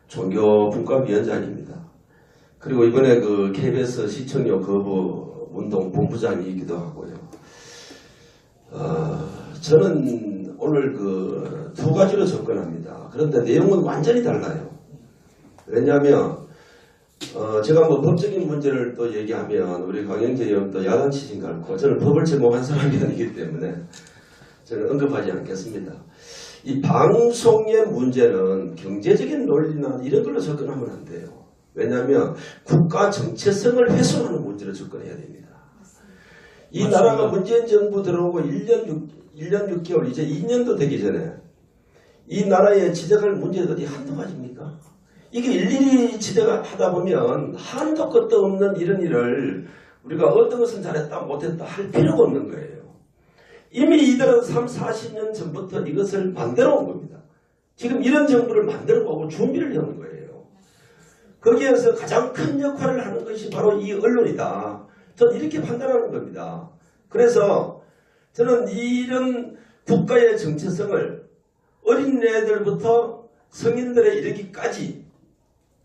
종교분과위원장입니다. 그리고 이번에 그 KBS 시청료 거부 운동 본부장이기도 하고요. 저는 오늘 그 두 가지로 접근합니다. 그런데 내용은 완전히 달라요. 왜냐하면 제가 뭐 법적인 문제를 또 얘기하면 우리 강영재 의원 또 야단 치신 것 같고 저는 법을 제공한 사람이 아니기 때문에 저는 언급하지 않겠습니다. 이 방송의 문제는 경제적인 논리나 이런 걸로 접근하면 안 돼요. 왜냐하면 국가 정체성을 훼손하는 문제로 접근해야 됩니다. 이 맞습니다. 나라가 문재인 정부 들어오고 1년 6개월 이제 2년도 되기 전에 이 나라에 지적할 문제들이 한두 가지입니까? 이게 일일이 지적하다 보면 한도 끝도 없는 이런 일을 우리가 어떤 것은 잘했다 못했다 할 필요가 없는 거예요. 이미 이들은 40년 전부터 이것을 만들어 온 겁니다. 지금 이런 정부를 만들어 오고 준비를 해온 거예요. 거기에서 가장 큰 역할을 하는 것이 바로 이 언론이다. 저는 이렇게 판단하는 겁니다. 그래서 저는 이런 국가의 정체성을 어린애들부터 성인들에 이르기까지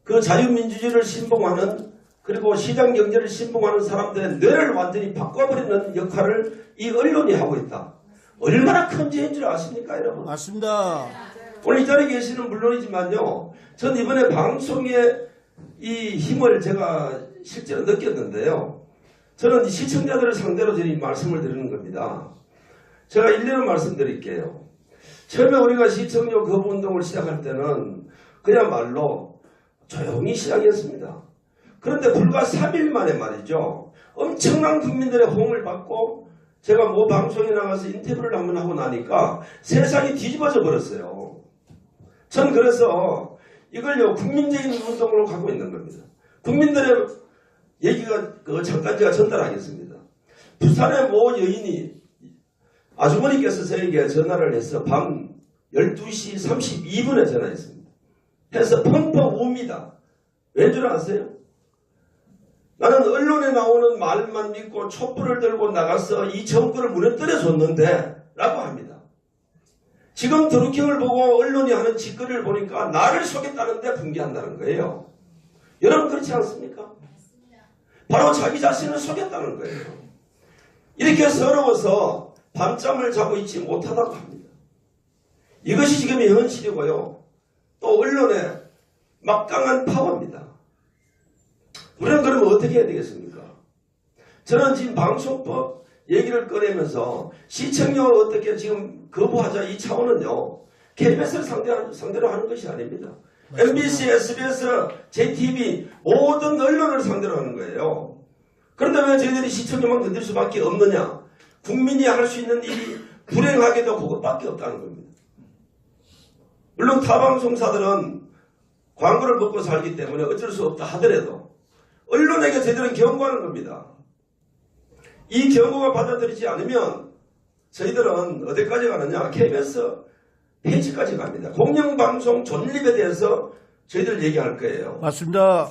그 자유민주주의를 신봉하는 그리고 시장경제를 신봉하는 사람들의 뇌를 완전히 바꿔버리는 역할을 이 언론이 하고 있다. 얼마나 큰 죄인 줄 아십니까 여러분? 맞습니다. 오늘 이 자리에 계시는 물론이지만요. 전 이번에 방송의 이 힘을 제가 실제로 느꼈는데요. 저는 시청자들을 상대로 저희 말씀을 드리는 겁니다. 제가 일례로 말씀드릴게요. 처음에 우리가 시청료 거부 운동을 시작할 때는 그야말로 조용히 시작했습니다. 그런데 불과 3일 만에 말이죠. 엄청난 국민들의 호응을 받고 제가 뭐 방송에 나가서 인터뷰를 한번 하고 나니까 세상이 뒤집어져 버렸어요. 전 그래서 이걸요 국민적인 운동으로 가고 있는 겁니다. 국민들의 얘기가 잠깐 제가 전달하겠습니다. 부산의 모 여인이 아주머니께서 저에게 전화를 해서 밤 12시 32분에 전화했습니다. 해서 펑펑 웁니다. 왠 줄 아세요? 나는 언론에 나오는 말만 믿고 촛불을 들고 나가서 이 정권을 무너뜨려 줬는데 라고 합니다. 지금 드루킹을 보고 언론이 하는 짓거리를 보니까 나를 속였다는데 분개한다는 거예요. 여러분 그렇지 않습니까? 바로 자기 자신을 속였다는 거예요. 이렇게 서러워서 밤잠을 자고 있지 못하다고 합니다. 이것이 지금의 현실이고요. 또 언론의 막강한 파워입니다. 우리는 그러면 어떻게 해야 되겠습니까? 저는 지금 방송법 얘기를 꺼내면서 시청료 어떻게 지금 거부하자 이 차원은요. KBS를 상대로 하는 것이 아닙니다. 맞습니다. MBC, SBS, JTB 모든 언론을 상대로 하는 거예요. 그런데 왜 저희들이 시청료만 건들 수밖에 없느냐? 국민이 할 수 있는 일이 불행하게도 그것밖에 없다는 겁니다. 물론 타방송사들은 광고를 먹고 살기 때문에 어쩔 수 없다 하더라도 언론에게 저희들은 경고하는 겁니다. 이 경고가 받아들이지 않으면 저희들은 어디까지 가느냐? KBS 폐지까지 갑니다. 공영방송 존립에 대해서 저희들 얘기할 거예요. 맞습니다.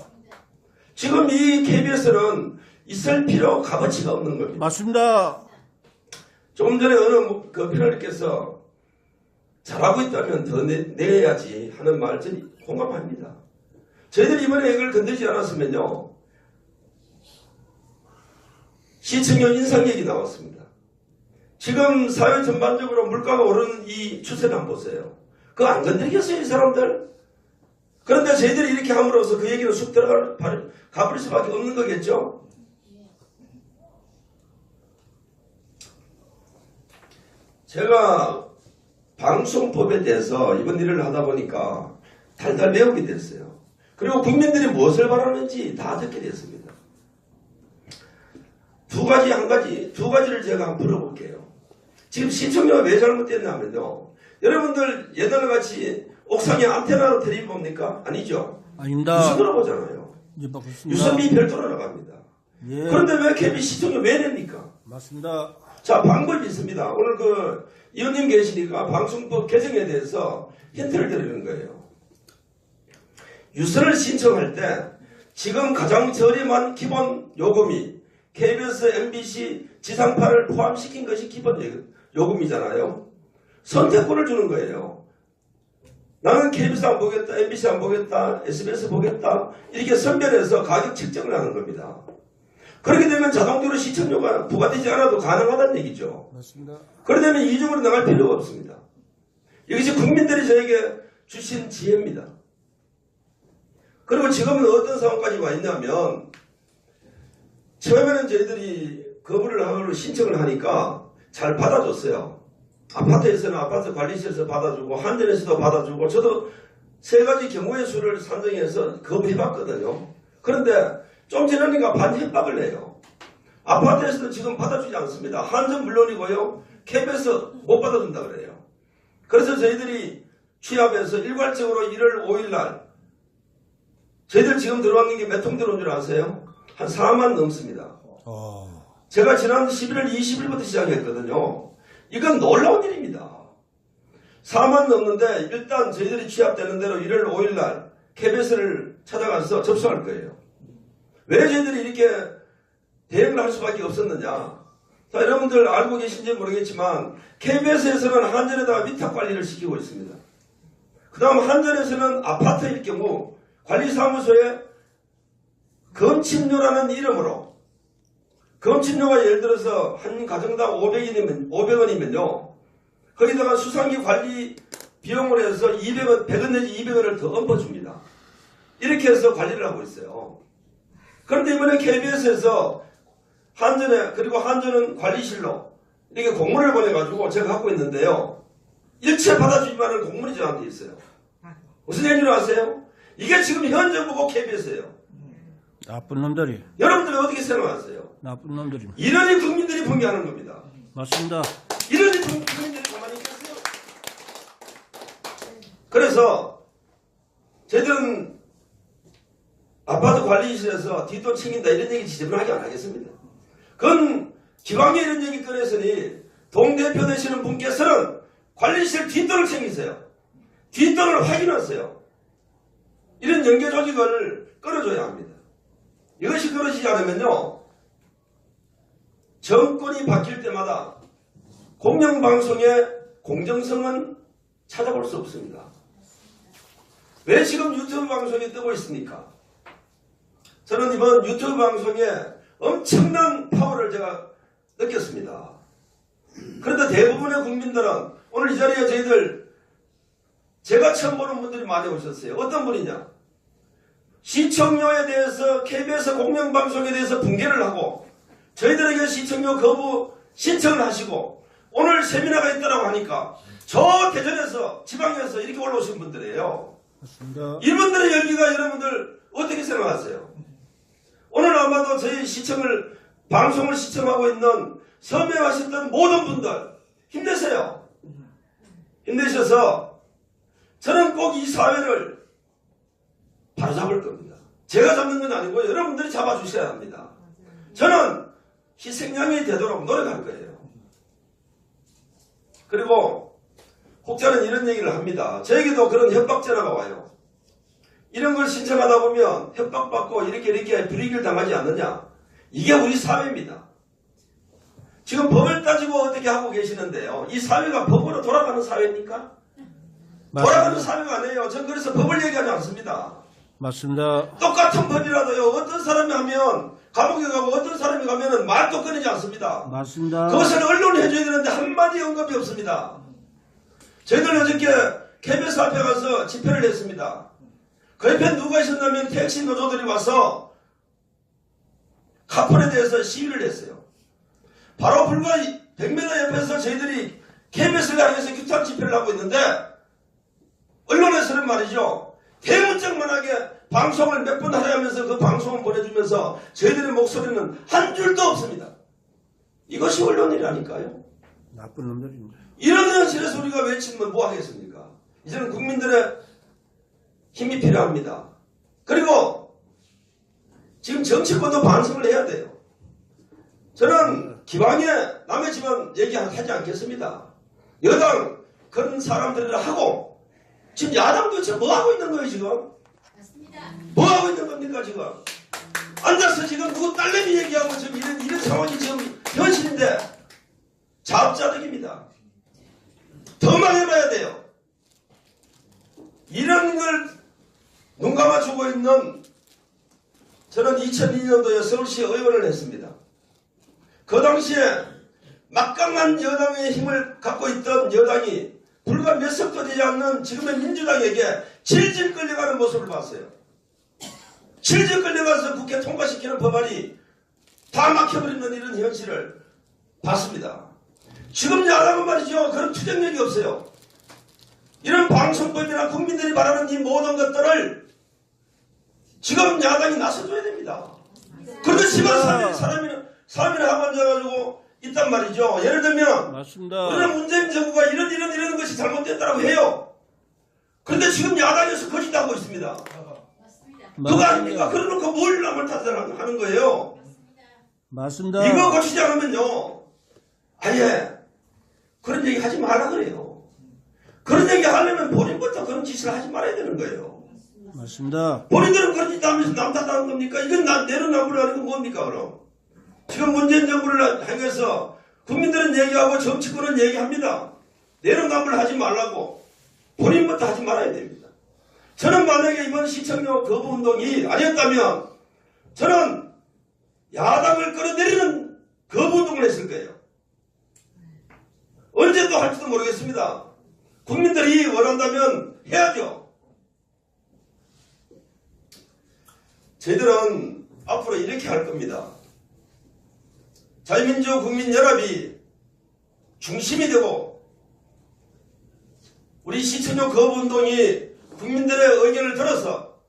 지금 이 KBS는 있을 필요 값어치가 없는 겁니다. 맞습니다. 조금 전에 어느 그 패널께서 잘하고 있다면 더 내야지 하는 말 저는 공감합니다. 저희들이 이번에 이걸 건드리지 않았으면요. 시청료 인상액이 나왔습니다. 지금 사회 전반적으로 물가가 오르는 이 추세를 한번 보세요. 그거 안 건드리겠어요 이 사람들? 그런데 저희들이 이렇게 함으로써 그 얘기는 쑥 가버릴 수밖에 없는 거겠죠? 제가 방송법에 대해서 이번 일을 하다 보니까 달달 배우게 됐어요. 그리고 국민들이 무엇을 바라는지 다 듣게 됐습니다. 두 가지를 제가 한번 물어볼게요. 지금 시청료가 왜 잘못됐냐면요. 여러분들 옛날 같이 옥상에 안테나로 텔레비 봅니까? 아니죠. 아닙니다. 뉴스로 보잖아요. 유선비 별도로 나갑니다. 예. 그런데 왜 KBS 시청료 왜 냅니까? 맞습니다. 자, 방법이 있습니다. 오늘 그 의원님 계시니까 방송법 개정에 대해서 힌트를 드리는 거예요. 유선을 신청할 때 지금 가장 저렴한 기본 요금이 KBS, MBC, 지상파를 포함시킨 것이 기본 요금이잖아요. 선택권을 주는 거예요. 나는 KBS 안 보겠다, MBC 안 보겠다, SBS 보겠다 이렇게 선별해서 가격 책정을 하는 겁니다. 그렇게 되면 자동적으로 시청료가 부과되지 않아도 가능하다는 얘기죠. 맞습니다. 그러려면 이중으로 나갈 필요가 없습니다. 이것이 국민들이 저에게 주신 지혜입니다. 그리고 지금은 어떤 상황까지 와 있냐면 처음에는 저희들이 거부를 하고 신청을 하니까 잘 받아줬어요. 아파트에서는 아파트 관리실에서 받아주고 한전에서도 받아주고 저도 세 가지 경우의 수를 산정해서 거부해봤거든요. 그런데 좀 지나니까 반협박을 내요. 아파트에서도 지금 받아주지 않습니다. 한전 물론이고요. KBS 못 받아준다 그래요. 그래서 저희들이 취합해서 일괄적으로 1월 5일 날 저희들 지금 들어왔는 게 몇 통 들어온 줄 아세요? 한 4만 넘습니다. 제가 지난 11월 20일부터 시작했거든요. 이건 놀라운 일입니다. 4만 넘는데 일단 저희들이 취합되는 대로 1월 5일 날 KBS를 찾아가서 접수할 거예요. 왜 저희들이 이렇게 대응을 할 수밖에 없었느냐. 자, 여러분들 알고 계신지 모르겠지만 KBS에서는 한전에다가 위탁 관리를 시키고 있습니다. 그 다음 한전에서는 아파트일 경우 관리사무소에 검침료라는 이름으로 검침료가 예를 들어서 한 가정당 500원이면요. 거기다가 수상기 관리 비용으로 해서 200원, 100원 내지 200원을 더 얹어줍니다. 이렇게 해서 관리를 하고 있어요. 그런데 이번에 KBS에서 한전에, 그리고 한전은 관리실로 이렇게 공문을 보내가지고 제가 갖고 있는데요. 일체 받아주지만은 공문이 저한테 있어요. 무슨 얘기를 아세요? 이게 지금 현 정부고 KBS예요. 나쁜 놈들이. 여러분들이 어떻게 생각하세요? 나쁜 놈들이. 이러니 국민들이 분개하는 겁니다. 맞습니다. 이러니 국민들이 가만히 있겠어요? 그래서 저희들은 아파트 관리실에서 뒷돈 챙긴다 이런 얘기 지저분하게 안 하겠습니다. 그건 기왕에 이런 얘기 꺼내서니 동대표 되시는 분께서는 관리실 뒷돈을 챙기세요. 뒷돈을 확인하세요. 이런 연계 조직을 끌어줘야 합니다. 이것이 그러지 않으면요. 정권이 바뀔 때마다 공영방송의 공정성은 찾아볼 수 없습니다. 왜 지금 유튜브 방송이 뜨고 있습니까? 저는 이번 유튜브 방송에 엄청난 파워를 제가 느꼈습니다. 그런데 대부분의 국민들은 오늘 이 자리에 저희들 제가 처음 보는 분들이 많이 오셨어요. 어떤 분이냐? 시청료에 대해서 KBS 공영방송에 대해서 붕괴를 하고 저희들에게 시청료 거부 신청을 하시고 오늘 세미나가 있다고 하니까 저 대전에서 지방에서 이렇게 올라오신 분들이에요. 맞습니다. 이분들의 열기가 여러분들 어떻게 생각하세요? 오늘 아마도 저희 시청을 방송을 시청하고 있는 서명하셨던 모든 분들 힘내세요. 힘내셔서 저는 꼭 이 사회를 바로잡을 겁니다. 제가 잡는 건 아니고 여러분들이 잡아주셔야 합니다. 저는 희생양이 되도록 노력할 거예요. 그리고 혹자는 이런 얘기를 합니다. 저에게도 그런 협박 전화가 와요. 이런 걸 신청하다 보면 협박받고 이렇게 불이익을 당하지 않느냐. 이게 우리 사회입니다. 지금 법을 따지고 어떻게 하고 계시는데요. 이 사회가 법으로 돌아가는 사회입니까? 돌아가는 사회가 아니에요. 전 그래서 법을 얘기하지 않습니다. 맞습니다. 똑같은 법이라도요. 어떤 사람이 하면 감옥에 가고 어떤 사람이 가면은 말도 끊이지 않습니다. 맞습니다. 그것을 언론이 해줘야 되는데 한마디 언급이 없습니다. 저희들 어저께 KBS 앞에 가서 집회를 했습니다. 그 옆에 누가 있었냐면 택시 노조들이 와서 카폰에 대해서 시위를 했어요. 바로 불과 100m 옆에서 저희들이 KBS를 향해서 규탄 집회를 하고 있는데 언론에서는 말이죠. 대문짝만하게 방송을 몇 번 하려 하면서 그 방송을 보내주면서 저희들의 목소리는 한 줄도 없습니다. 이것이 언론이라니까요. 나쁜 놈들입니다. 이런 현실에서 우리가 외치면 뭐 하겠습니까? 이제는 국민들의 힘이 필요합니다. 그리고 지금 정치권도 반성을 해야 돼요. 저는 기왕에 남의 집안 얘기하지 않겠습니다. 여당 그런 사람들을 하고 지금 야당도 도대체 뭐 하고 있는 거예요 지금? 맞습니다. 뭐 하고 있는 겁니까 지금? 앉아서 지금 누구 딸내미 얘기하고 지금 이런 상황이 지금 현실인데 자업자득입니다. 더 망해봐야 돼요. 이런 걸 눈 감아주고 있는 저는 2002년도에 서울시 의원을 했습니다. 그 당시에 막강한 여당의 힘을 갖고 있던 여당이 불과 몇 석도 되지 않는 지금의 민주당에게 질질 끌려가는 모습을 봤어요. 질질 끌려가서 국회 통과시키는 법안이 다 막혀버리는 이런 현실을 봤습니다. 지금 야당은 말이죠. 그런 투쟁력이 없어요. 이런 방송법이나 국민들이 바라는 이 모든 것들을 지금 야당이 나서줘야 됩니다. 그런데 지금 사람이나 하고 앉아가지고 있단 말이죠. 예를 들면 맞습니다. 우리는 문재인 정부가 이런 것이 잘못됐다고 해요. 그런데 지금 야당에서 거짓하고 있습니다. 그거 아닙니까? 그러놓고 뭘 남을 탓을 하는 거예요. 맞습니다. 이거 고치지 않으면요. 아예 그런 얘기 하지 말라 그래요. 그런 얘기 하려면 본인부터 그런 짓을 하지 말아야 되는 거예요. 맞습니다. 본인들은 그런 짓 하면서 남 탓하는 겁니까? 이건 내로남불하는 건 뭡니까 그럼? 지금 문재인 정부를 향해서 국민들은 얘기하고 정치권은 얘기합니다. 내로남불 하지 말라고 본인부터 하지 말아야 됩니다. 저는 만약에 이번 시청료 거부운동이 아니었다면 저는 야당을 끌어내리는 거부운동을 했을 거예요. 언제 또 할지도 모르겠습니다. 국민들이 원한다면 해야죠. 저희들은 앞으로 이렇게 할 겁니다. 자유민주 국민연합이 중심이 되고 우리 시청료 거부운동이 국민들의 의견을 들어서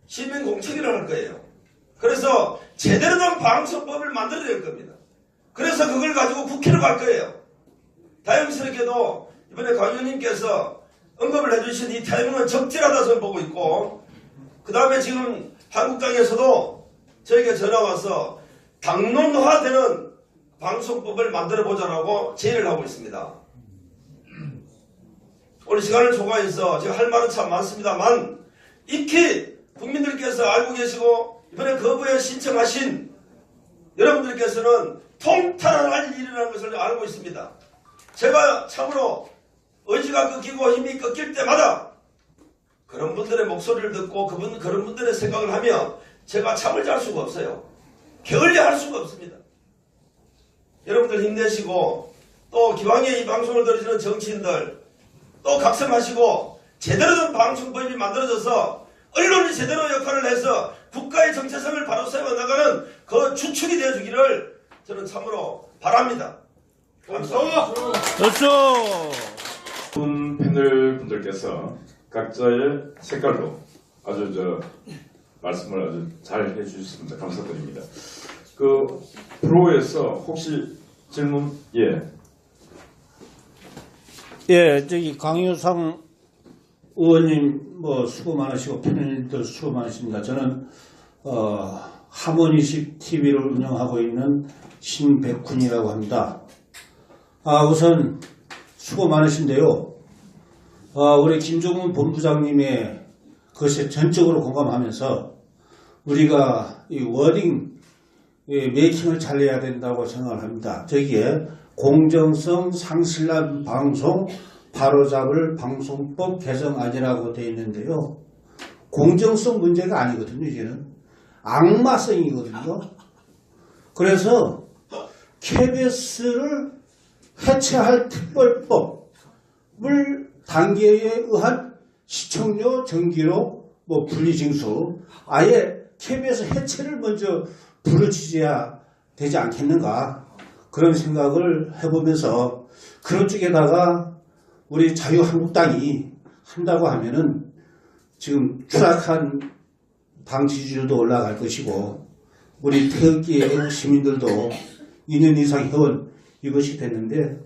시민공청회를 할 거예요. 그래서 제대로 된 방송법을 만들어낼 겁니다. 그래서 그걸 가지고 국회로 갈 거예요. 다행스럽게도 이번에 강 의원님께서 언급을 해주신 이 타이밍은 적절하다 저는 보고 있고 그 다음에 지금 한국당에서도 저에게 전화 와서 당론화되는 방송법을 만들어보자라고 제의를 하고 있습니다. 오늘 시간을 초과해서 제가 할 말은 참 많습니다만 익히 국민들께서 알고 계시고 이번에 거부에 신청하신 여러분들께서는 통탄할 일이라는 것을 알고 있습니다. 제가 참으로 의지가 꺾이고 힘이 꺾일 때마다 그런 분들의 목소리를 듣고 그런 분들의 생각을 하면 제가 잠을 잘 수가 없어요. 게을리 할 수가 없습니다. 여러분들 힘내시고 또 기왕에 이 방송을 들으시는 정치인들 또 각성하시고 제대로 된 방송법이 만들어져서 언론이 제대로 역할을 해서 국가의 정체성을 바로 세워나가는 그 주축이 되어주기를 저는 참으로 바랍니다. 감사합니다. 그렇죠. 패널 분들께서 각자의 색깔로 아주 말씀을 아주 잘 해주셨습니다. 감사드립니다. 그 프로에서 혹시 질문 예, 저기 강효상 의원님 수고 많으시고 패널들 수고 많으십니다. 저는 하모니식 TV를 운영하고 있는 신백훈이라고 합니다. 우선 수고 많으신데요. 우리 김종문 본부장님의 것에 전적으로 공감하면서 우리가 이 워딩 메이킹을 잘 해야 된다고 생각을 합니다. 저기에 공정성 상실난 방송 바로잡을 방송법 개정안이라고 되어 있는데요. 공정성 문제가 아니거든요. 이제는 악마성이거든요. 그래서 KBS를 해체할 특별법을 단계에 의한 시청료 정기록 분리징수 아예 KBS 해체를 먼저 부르짖어야 되지 않겠는가 그런 생각을 해보면서 그런 쪽에다가 우리 자유한국당이 한다고 하면은 지금 추락한 당 지지율도 올라갈 것이고 우리 태극기 애국 시민들도 2년 이상 해온 이것이 됐는데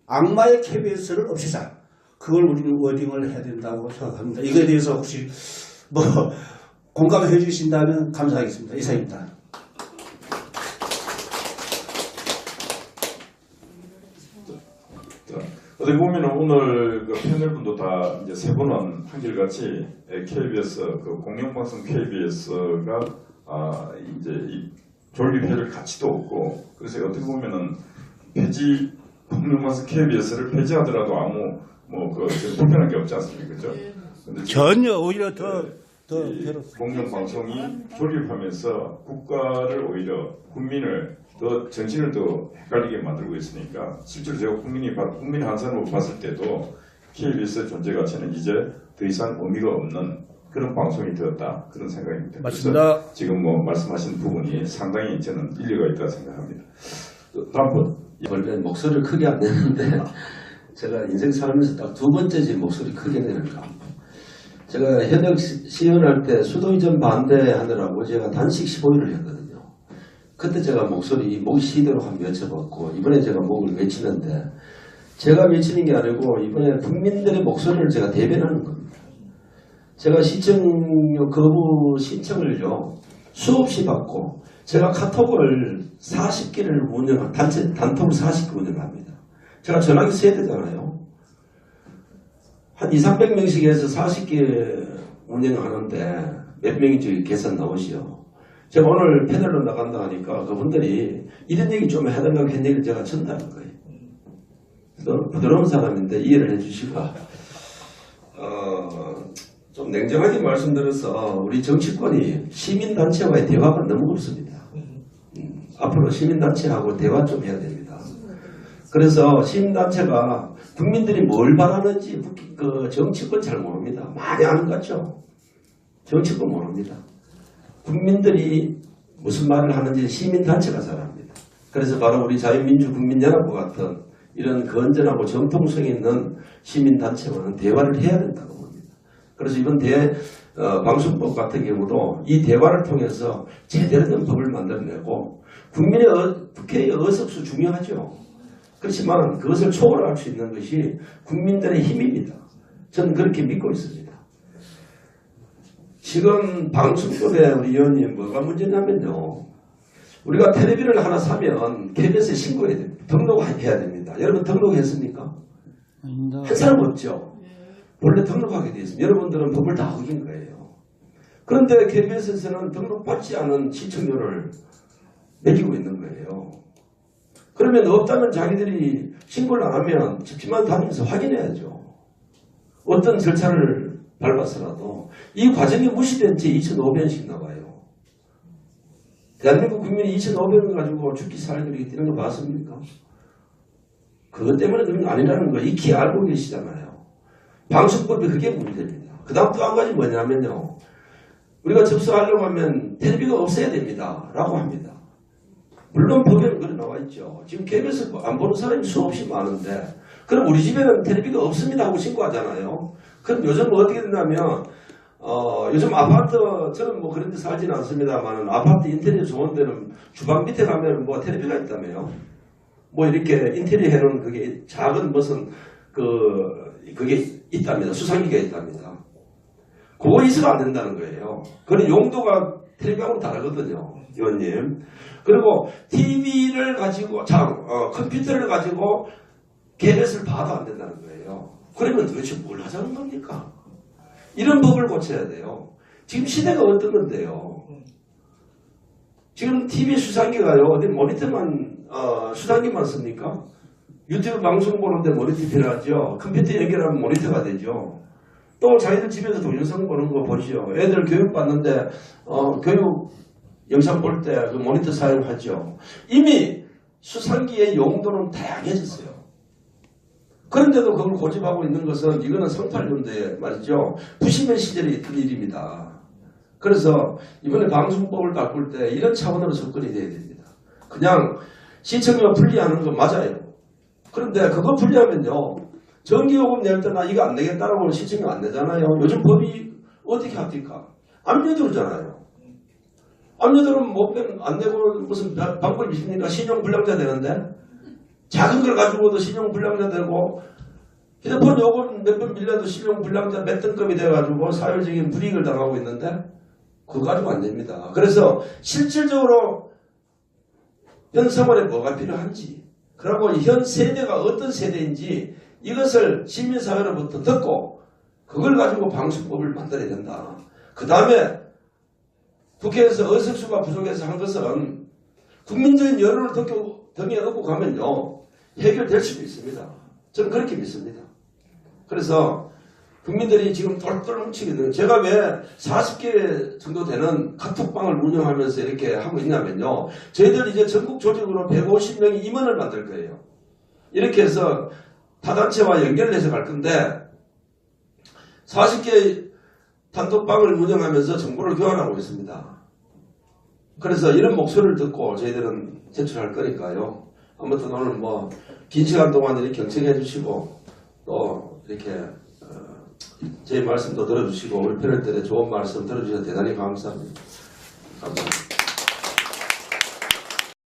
악마의 KBS를 없애자. 그걸 우리는 워딩을 해야 된다고 생각합니다. 이거에 대해서 혹시 공감해 주신다면 감사하겠습니다. 이상입니다. 어떻게 보면 오늘 그 패널분도 다 이제 세 분은 한결같이 KBS 그 공영방송 KBS가 이제 이 존립해줄 가치도 없고 그래서 어떻게 보면은 공영방송 KBS를 폐지하더라도 아무 뭐그 불편한 게 없지 않습니까? 그죠? 근데 전혀 오히려 더 이 괴롭습니다. 공영방송이 조립하면서 국가를 오히려 국민을 더 정신을 더 헷갈리게 만들고 있으니까 실제로 제가 국민 한산으로 봤을 때도 KBS의 존재 가치는 이제 더 이상 의미가 없는 그런 방송이 되었다 그런 생각입니다. 맞습니다. 그래서 지금 뭐 말씀하신 부분이 상당히 저는 일리가 있다고 생각합니다. 다음 분. 원래 목소리를 크게 안 내는데 제가 인생 살면서 딱 두 번째지 목소리 크게 내는 거. 제가 현역 시연할 때 수도 이전 반대하느라고 제가 단식 15일을 했거든요. 그때 제가 목 시대로 한번 외쳐봤고 이번에 제가 목을 외치는데 제가 외치는 게 아니고 이번에 국민들의 목소리를 제가 대변하는 겁니다. 제가 시청료 거부 신청을요 수없이 받고 제가 카톡을 40개를 운영한 단톡을 40개 운영합니다. 제가 전화기 세대잖아요. 한 200~300명씩 해서 40개 운영하는데 몇 명이 저기 계산 나오시오. 제가 오늘 패널로 나간다 하니까 그분들이 이런 얘기 좀 해달라고 한 얘기를 제가 전달한 거예요. 그래서 부드러운 사람인데 이해를 해주시고 좀 냉정하게 말씀드려서 우리 정치권이 시민단체와의 대화가 너무 없습니다. 앞으로 시민단체하고 대화 좀 해야 됩니다. 그래서 시민단체가 국민들이 뭘 바라는지 그 정치권 잘 모릅니다. 많이 아는 것 같죠? 정치권 모릅니다. 국민들이 무슨 말을 하는지 시민단체가 잘 압니다. 그래서 바로 우리 자유민주국민연합과 같은 이런 건전하고 정통성 있는 시민단체와는 대화를 해야 된다고 봅니다. 그래서 이번 방송법 같은 경우도 이 대화를 통해서 제대로 된 법을 만들어내고 국회의 의석수 중요하죠. 그렇지만 그것을 초월할 수 있는 것이 국민들의 힘입니다. 저는 그렇게 믿고 있습니다. 지금 방송법에 우리 의원님 뭐가 문제냐면요. 우리가 텔레비를 하나 사면 KBS에 신고해야 됩니다. 등록해야 됩니다. 여러분 등록했습니까? 한 사람 없죠. 원래 등록하게 되어 있습니다. 여러분들은 법을 다 어긴 거예요. 그런데 KBS에서는 등록받지 않은 시청료를 매기고 있는 거예요. 그러면 없다면 자기들이 신고를 안 하면 집집마다 다니면서 확인해야죠. 어떤 절차를 밟아서라도 이 과정이 무시된 채 2,500원씩 나와요. 대한민국 국민이 2,500원 가지고 죽기 살기 뛰는 거 봤습니까? 그것 때문에 그런 거 아니라는 거 익히 알고 계시잖아요. 방송법이 그게 문제입니다. 그 다음 또 한 가지 뭐냐면요. 우리가 접수하려고 하면 텔레비가 없어야 됩니다. 라고 합니다. 물론 법에는 그래 나와 있죠. 지금 KBS 안 보는 사람이 수없이 많은데 그럼 우리 집에는 텔레비가 없습니다 하고 신고하잖아요. 그럼 요즘 어떻게 된다면 요즘 아파트 저는 뭐 그런 데 살지는 않습니다만 아파트 인테리어 좋은 데는 주방 밑에 가면 뭐 텔레비가 있다며요. 뭐 이렇게 인테리어 해놓은 그게 작은 무슨 그게 있답니다. 수상기가 있답니다. 그거 있어도 안 된다는 거예요. 그런 용도가 텔레비하고는 다르거든요. 의원님. 그리고 TV를 가지고 컴퓨터를 가지고 KBS를 봐도 안 된다는 거예요. 그러면 도대체 뭘 하자는 겁니까? 이런 법을 고쳐야 돼요. 지금 시대가 어떤 건데요. 지금 TV 수상기가요. 어디 모니터만 수상기만 씁니까? 유튜브 방송 보는데 모니터 필요하죠. 컴퓨터 연결하면 모니터가 되죠. 또 자기들 집에서 동영상 보는 거 보시죠. 애들 교육 받는데 교육 영상 볼 때 그 모니터 사용하죠. 이미 수상기의 용도는 다양해졌어요. 그런데도 그걸 고집하고 있는 것은 이거는 38년도에 말이죠. 부심의 시절에 있던 일입니다. 그래서 이번에 방송법을 바꿀 때 이런 차원으로 접근이 돼야 됩니다. 그냥 시청료 분리하는 거 맞아요. 그런데 그거 분리하면요. 전기요금 낼 때 나 이거 안 내겠다라고 시청료 안 내잖아요. 요즘 법이 어떻게 합니까? 압류들잖아요. 압류들은 안 내고 무슨 방법이 있습니까? 신용불량자 되는데 작은 걸 가지고도 신용불량자 되고 휴대폰 요금 몇 번 빌려도 신용불량자 몇 등급이 돼가지고 사회적인 불이익을 당하고 있는데 그거 가지고 안 됩니다. 그래서 실질적으로 현 생활에 뭐가 필요한지 그리고 현 세대가 어떤 세대인지 이것을 시민사회로부터 듣고 그걸 가지고 방송법을 만들어야 된다. 그 다음에 국회에서 의석수가 부족해서 한 것은 국민적인 여론을 등에 업고 가면요 해결될 수도 있습니다. 저는 그렇게 믿습니다. 그래서 국민들이 지금 똘똘 뭉치게 되는 제가 왜 40개 정도 되는 카톡방을 운영하면서 이렇게 하고 있냐면요. 저희들 이제 전국 조직으로 150명의 임원을 만들 거예요. 이렇게 해서 타단체와 연결해서 갈 건데 40개 단톡방을 운영하면서 정보를 교환하고 있습니다. 그래서 이런 목소리를 듣고 저희들은 제출할 거니까요. 아무튼 오늘 뭐 긴 시간 동안 이렇게 경청해 주시고 또 이렇게 제 말씀도 들어주시고 우리 패널들의 좋은 말씀 들어주셔서 대단히 감사합니다. 감사합니다.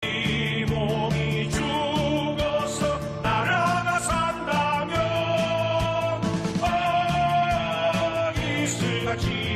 이 몸이 죽어서 나라가 산다면 이슬같이